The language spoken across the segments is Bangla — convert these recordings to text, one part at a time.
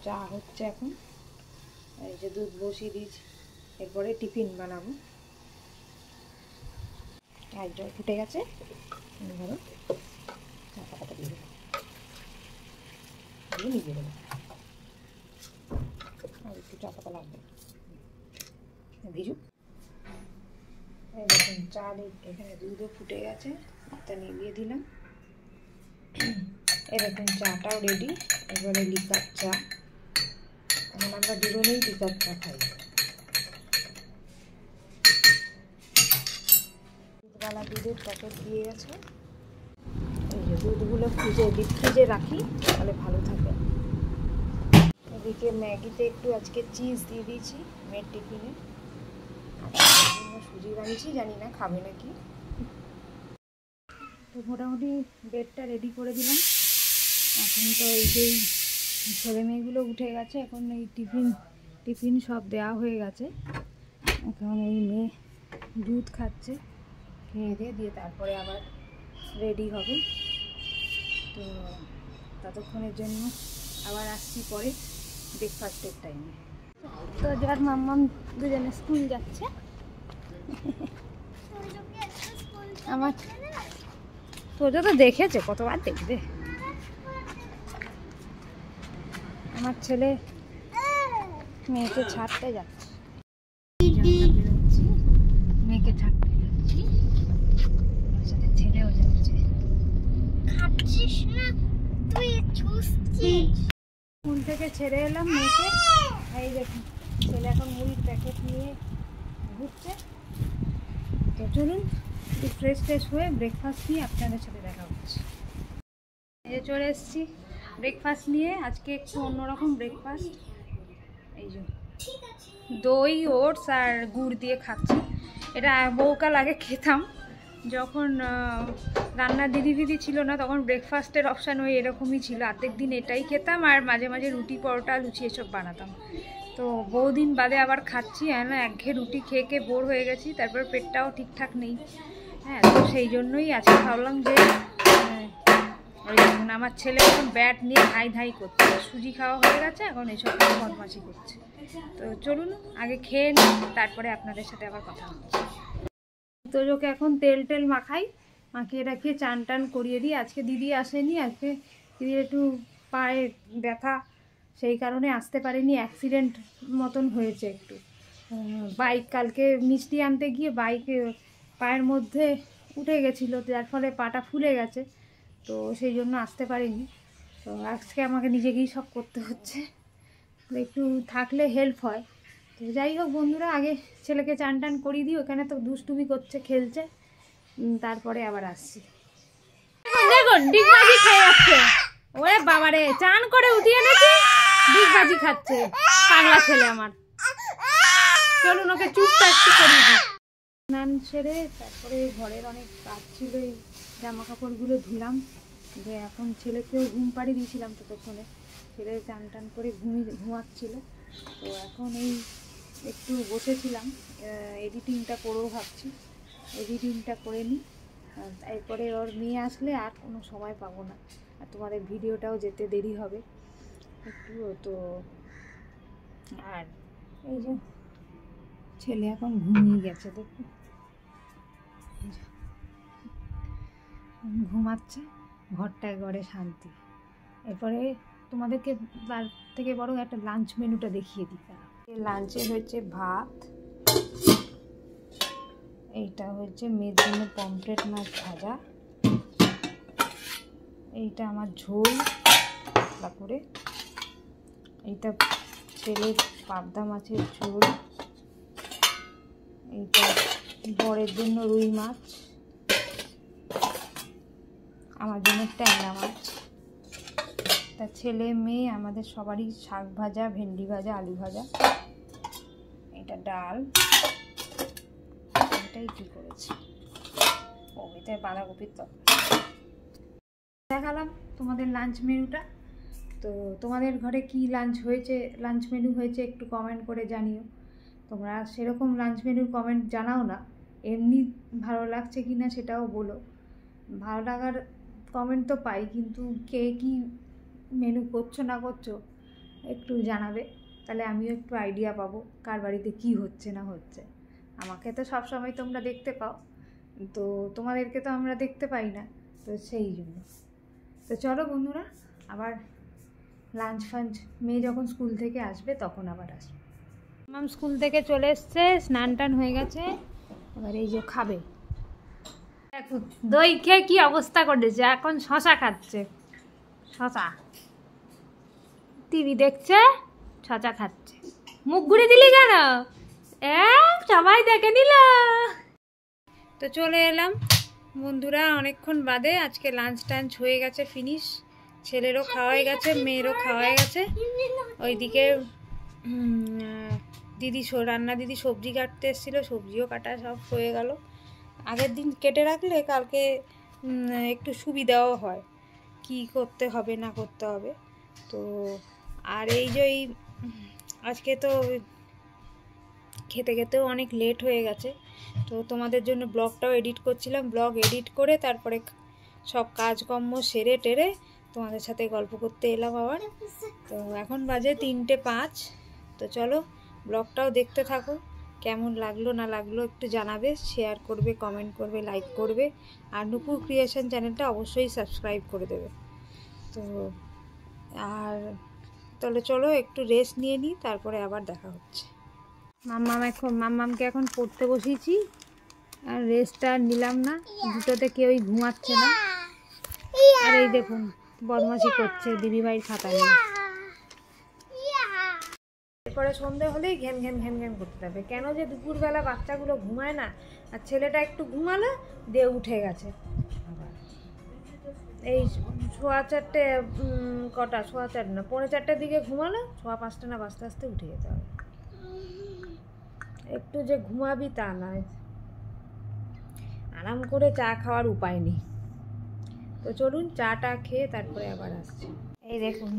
চা হচ্ছে এখন। এই যে দুধ বসিয়ে দিয়েছি, এরপরে টিফিন বানাবো। আর জল ফুটে গেছে, ধরো চা পাতাটা দিয়ে দেবো, দিয়ে দেবো। আর একটু চা পাতা লাগবে, ভিজুক। এই দেখুন চা এখানে দুধও ফুটে গেছে, তা নিভিয়ে দিলাম। এই দেখুন চাটাও রেডি। এবারে লিকার চা, এখন আমরা দুজনেই লিকার চা খাই। দুধওয়ালা দুধের প্যাকেট দিয়ে গেছে। এই যে দুধগুলো ডিপ ফ্রিজে রাখি, তাহলে ভালো থাকে। এদিকে ম্যাগিতে একটু আজকে চিজ দিয়ে দিয়েছি মেয়ের টিফিনে। সুজি বানিয়েছি, জানি না খাবে নাকি। তো মোটামুটি বেডটা রেডি করে দিলাম। এখন তো এই যে ছেলে মেয়েগুলো উঠে গেছে, এখন এই টিফিন সব দেওয়া হয়ে গেছে। এখন এই মেয়ে দুধ খাচ্ছে, খেয়ে দিয়ে তারপরে আবার রেডি হবে। তো ততক্ষণের জন্য আবার আসছি পরে ব্রেকফাস্টের টাইমে। তো যার মাম্মাম দুজনে স্কুল যাচ্ছে। আমার তোজো তো দেখেছে, কতবার দেখবে। আমার ছেলে মেয়েকে ছাড়তে যাচ্ছে, মেয়েকে ছাড়তে যাচ্ছি, সাথে ছেলেও যাচ্ছে। স্কুল থেকে ছেড়ে এলাম মেয়েকে। এই দেখুন ছেলে এখন মুড়ির প্যাকেট নিয়ে ঘুরছে। তো চলুন একটু ফ্রেশ হয়ে ব্রেকফাস্ট নিয়ে আপনাদের সাথে দেখা হচ্ছে। এই চলে এসেছি ব্রেকফাস্ট নিয়ে। আজকে একটু অন্যরকম ব্রেকফাস্ট। এই যে দই, ওটস আর গুড় দিয়ে খাচ্ছি। এটা বহুকাল আগে খেতাম, যখন রান্নার দিদি ছিল না, তখন ব্রেকফাস্টের অপশান ওই এরকমই ছিল। অর্ধেক দিন এটাই খেতাম, আর মাঝে মাঝে রুটি, পরোটা, লুচি এসব বানাতাম। তো বহুদিন বাদে আবার খাচ্ছি। না একঘেয়ে রুটি খেয়ে বোর হয়ে গেছি, তারপর পেটটাও ঠিকঠাক নেই। হ্যাঁ, তো সেই জন্যই আজকে ভাবলাম যে আমার ছেলে এখন ব্যাট নিয়ে ধাই করছে। সুজি খাওয়া হয়ে গেছে, এখন এসব বদমাশি করছে। তো চলুন আগে খেয়ে নিই, তারপরে আপনাদের সাথে আবার কথা হচ্ছে। তো ওকে এখন তেল মাখিয়ে রাখিয়ে চান টান করিয়ে দিই। আজকে দিদি আসেনি, আজকে দিদির একটু পায়ে ব্যথা, সেই কারণে আসতে পারেনি। অ্যাক্সিডেন্ট মতন হয়েছে একটু। বাইক কালকে মিষ্টি আনতে গিয়ে পায়ের মধ্যে উঠে গেছিলো, যার ফলে পাটা ফুলে গেছে। তো সেই জন্য আসতে পারিনি। তো আজকে আমাকে নিজেকেই সব করতে হচ্ছে, একটু থাকলে হেল্প হয়। তো যাই হোক বন্ধুরা, আগে ছেলেকে চান টান করিয়ে দিই, ওখানে তো দুষ্টুমি করছে, খেলছে, তারপরে আবার আসছি। দেখুন ডিগবাজি খেয়ে যাচ্ছে। ওরে বাবারে, চান করে উঠিয়ে এনেছি, ডিগবাজি খাচ্ছে পাগলা ছেলে আমার। চলুন ওকে চুপটা একটু করিয়ে দিই। স্নান সেরে তারপরে ঘরের অনেক কাজ ছিল, এই জামা কাপড়গুলো ধুলাম। যে এখন ছেলেকেও ঘুম পাড়িয়ে দিয়েছিলাম, ততক্ষণে ছেলে চান টান করে ঘুমাচ্ছিল। তো এখন এই একটু বসেছিলাম, এডিটিংটা করবো ভাবছি। এডিটিংটা করে নিই, এরপরে ওর মেয়ে আসলে আর কোনো সময় পাবো না, আর তোমাদের ভিডিওটাও যেতে দেরি হবে একটু। তো আর এই যে ছেলে এখন ঘুমিয়ে গেছে, দেখুন ঘুমাচ্ছে, ঘরটা একবারে শান্তি। এরপরে তোমাদেরকে তার থেকে বড় একটা লাঞ্চ মেনুটা দেখিয়ে দিই। লাঞ্চে হয়েছে ভাত, এইটা হচ্ছে মেয়ের জন্য পমফ্রেট মাছ ভাজা, এইটা আমার ঝোল পাতলা করে, এইটা ছেলের পাবদা মাছের ঝোল, এইটা বরের জন্য রুই মাছ, আমার জন্য ট্যাংরা মাছ। তা ছেলে মেয়ে আমাদের সবারই শাক ভাজা, ভেন্ডি ভাজা, আলু ভাজা, এটা ডাল, এটাই কি করেছি, ও এটা বাঁধাকপির তরকারি। দেখালাম তোমাদের লাঞ্চ মেনুটা। তো তোমাদের ঘরে কি লাঞ্চ মেনু হয়েছে একটু কমেন্ট করে জানিও। তোমরা সেরকম লাঞ্চ মেনুর কমেন্ট জানাও না, এমনি ভালো লাগছে কি না সেটাও বলো। ভালো লাগার কমেন্ট তো পাই, কিন্তু কে কি মেনু করছো না করছো একটু জানাবে, তাহলে আমিও একটু আইডিয়া পাবো কার বাড়িতে কি হচ্ছে না হচ্ছে। আমাকে তো সব সময় তোমরা দেখতে পাও, তো তোমাদেরকে তো আমরা দেখতে পাই না, তো সেই জন্য। তো চলো বন্ধুরা, আবার লাঞ্চ ফাঞ্চ মেয়ে যখন স্কুল থেকে আসবে তখন আবার আসবে। মাম স্কুল থেকে চলে এসছে, স্নান টান হয়ে গেছে, এবার এই যে খাবে। দই খেয়ে কি অবস্থা করেছে, এখন শশা খাচ্ছে, শশা টিভি দেখছে, শশা খাচ্ছে। মুখ ঘুরে দিলি কেন? সবাই দেখে নিল। তো চলে এলাম বন্ধুরা অনেকক্ষণ বাদে। আজকে লাঞ্চ টাঞ্চ হয়ে গেছে ফিনিশ, ছেলেরও খাওয়াই গেছে, মেয়েরও খাওয়াই গেছে। ওইদিকে দিদি রান্না দিদি সবজি কাটতে এসেছিলো, সবজিও কাটা সব হয়ে গেল। আগের দিন কেটে রাখলে কালকে একটু সুবিধাও হয় কি করতে হবে না করতে হবে। তো আর এই যে আজকে তো খেতে খেতেও অনেক লেট হয়ে গেছে, তো তোমাদের জন্য ব্লগটাও এডিট করছিলাম। ব্লগ এডিট করে তারপরে সব কাজকর্ম সেরে টেরে তোমাদের সাথে গল্প করতে এলাম আবার। তো এখন বাজে 3:05। তো চলো ব্লগটাও দেখতে থাকো, কেমন লাগলো না লাগলো একটু জানাবে, শেয়ার করবে, কমেন্ট করবে, লাইক করবে, আর নুপুর ক্রিয়েশন চ্যানেলটা অবশ্যই সাবস্ক্রাইব করে দেবে। তো আর তাহলে চলো একটু রেস্ট নিয়ে নিই, তারপরে আবার দেখা হচ্ছে। মাম্মামকে এখন পড়তে বসিয়েছি, আর রেস্টটা নিলাম না, দুটোতে কেউই ঘুমাচ্ছে না। আর এই দেখুন বদমাশি করছে দিদিভাইয়ের খাতা নিয়ে। এরপরে সন্ধে হলেই ঘ্যান ঘ্যান ঘ্যান ঘ্যান করতে হবে। কেন যে দুপুরবেলা বাচ্চাগুলো ঘুমায় না, আর ছেলেটা একটু ঘুমালো দিয়ে উঠে গেছে আবার। এই 4:15 কটা 4:15 না 4:45 দিকে ঘুমালো, 5:15 না বাজতে আস্তে উঠে যেতে হবে। একটু যে ঘুমাবি তা নয়, আরাম করে চা খাওয়ার উপায় নেই। তো চলুন চাটা খেয়ে তারপরে আবার আসছি। এই দেখুন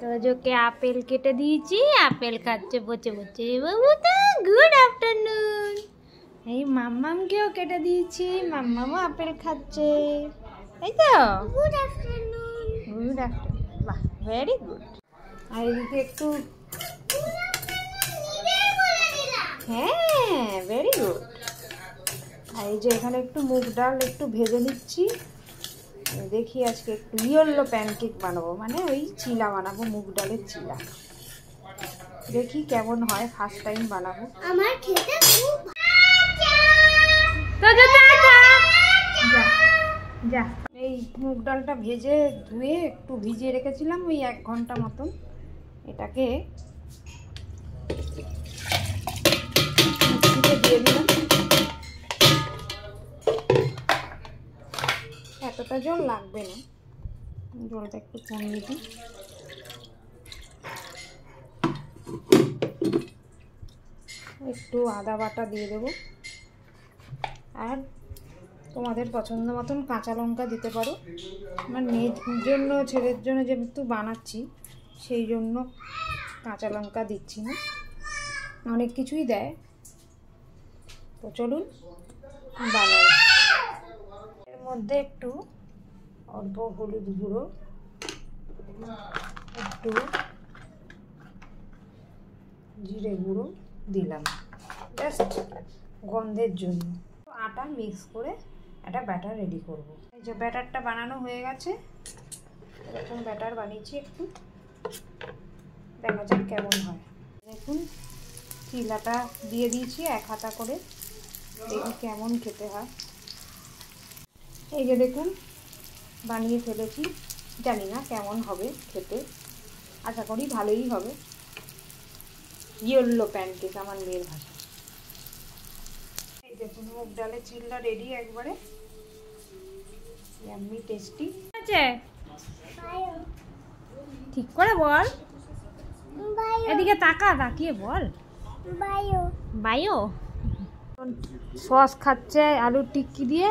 তো যোকে আপেল কেটে দিয়েছি, আপেল খাচ্ছে বসে বসে। বাবু তো গুড আফটারনুন। এই মাম্মামকেও কেটে দিয়েছি, মাম্মামও আপেল খাচ্ছে, এই তো গুড আফটারনুন। গুড আফটারনুন, বাহ ভেরি গুড। আর এদিকে একটু হ্যাঁ ভেরি গুড। আর এই যে এখানে একটু মুগ ডাল একটু ভেজে নিচ্ছি, দেখি আজকে একটু ইয়েলো প্যানকেক বানাবো, মানে ওই চিলা বানাবো, মুগ ডালের চিলা। দেখি কেমন হয়, ফার্স্ট টাইম বানাবো। আমার খেতে খুব যা। এই মুগ ডালটা ভেজে ধুয়ে একটু ভিজিয়ে রেখেছিলাম ওই 1 ঘন্টা মতন। এটাকে দিয়ে দিলাম। এতটা জল লাগবে না, জলটা একটু কমিয়ে দিই। একটু আদা বাটা দিয়ে দেবো, আর তোমাদের পছন্দ মতন কাঁচা লঙ্কা দিতে পারো। আমার মেয়ের জন্য ছেলের জন্য যেহেতু বানাচ্ছি সেই জন্য কাঁচা লঙ্কা দিচ্ছি না, অনেক কিছুই দেয়। তো চলুন বানাই। এর মধ্যে একটু অল্প হলুদ গুঁড়ো, একটু জিরে গুঁড়ো দিলাম জাস্ট গন্ধের জন্য। আটা মিক্স করে একটা ব্যাটার রেডি করব। এই যে ব্যাটারটা বানানো হয়ে গেছে, এরকম ব্যাটার বানিয়েছি, একটু দেখা যাক কেমন হয়। দেখুন চিলাটা দিয়ে দিয়েছি 1 হাতা করে, দেখি কেমন খেতে হয়। এই যে দেখুন বানিয়ে ফেলেছি, জানি না কেমন হবে খেতে, আশা করি ভালোই হবে। ইয়েলো প্যানকেক আমার মেয়ের ভাষা। এই দেখুন মুগ ডালের চিল্লা রেডি একবারে, ইয়াম্মি টেস্টি আছে। ঠিক করে বল, এদিকে তাকা, তাকিয়ে বল। Bio bio. সস খাচ্ছে আলুর টিক্কি দিয়ে।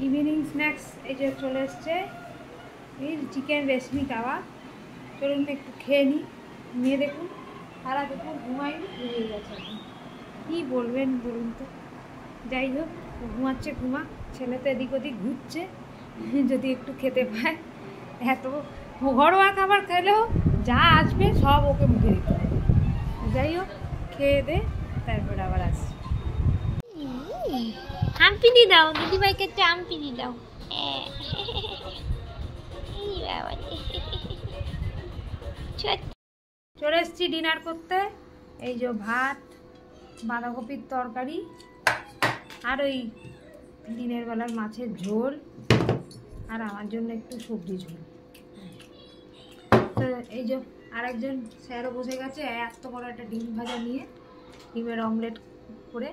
ইভিনিং স্ন্যাক্স এই যে চলে এসছে, এই চিকেন রেশমি কাবাব। চলুন একটু খেয়ে নিই। মেয়ে দেখুন সারা দুপুর ঘুমাইনি, ঘুমিয়ে গেছে এখন, কী বলবেন বলুন তো। যাই হোক ঘুমাচ্ছে ঘুমা, ছেলে তো এদিক ওদিক ঘুরছে, যদি একটু খেতে পায়। এত ঘরোয়া খাবার খেলেও যা আসবে সব ওকে মুখে দিতে হবে। যাই হোক, খেয়ে দে, তারপরে আবার আসছি। আমপিনি দাও, দিদিভাইকে একটা আমপিনি দাও। চলে এসছি ডিনার করতে। এই যে ভাত, বাঁধাকপির তরকারি, আর ওই দিনের বেলার মাছের ঝোল, আর আমার জন্য একটু সবজি ঝোল। তো এই যে আরেকজন স্যারও বসে গেছে এত বড় একটা ডিম ভাজা নিয়ে, ডিমের অমলেট করে।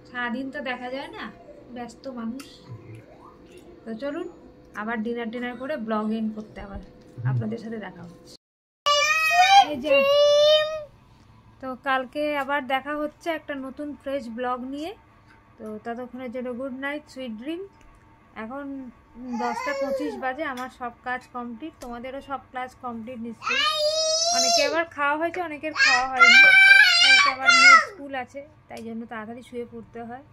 সারাদিন তো দেখা যায় না, ব্যস্ত মানুষ। তো চলুন আবার ডিনার করে ব্লগ এন্ড করতে আবার আপনাদের সাথে দেখা হচ্ছে। এই যে, তো কালকে আবার দেখা হচ্ছে একটা নতুন ফ্রেশ ব্লগ নিয়ে। তো ততক্ষণের জন্য গুড নাইট, সুইট ড্রিম। এখন 10টা 25 বাজে, আমার সব কাজ কমপ্লিট, তোমাদেরও সব কাজ কমপ্লিট নিশ্চয়ই। অনেকে আবার খাওয়া হয়েছে, অনেকের খাওয়া হয়নি। কালকে আবার মেয়ের স্কুল আছে, তাই জন্য তাড়াতাড়ি শুয়ে পড়তে হয়।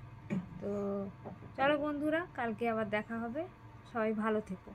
তো চলো বন্ধুরা, কালকে আবার দেখা হবে, সবাই ভালো থেকো।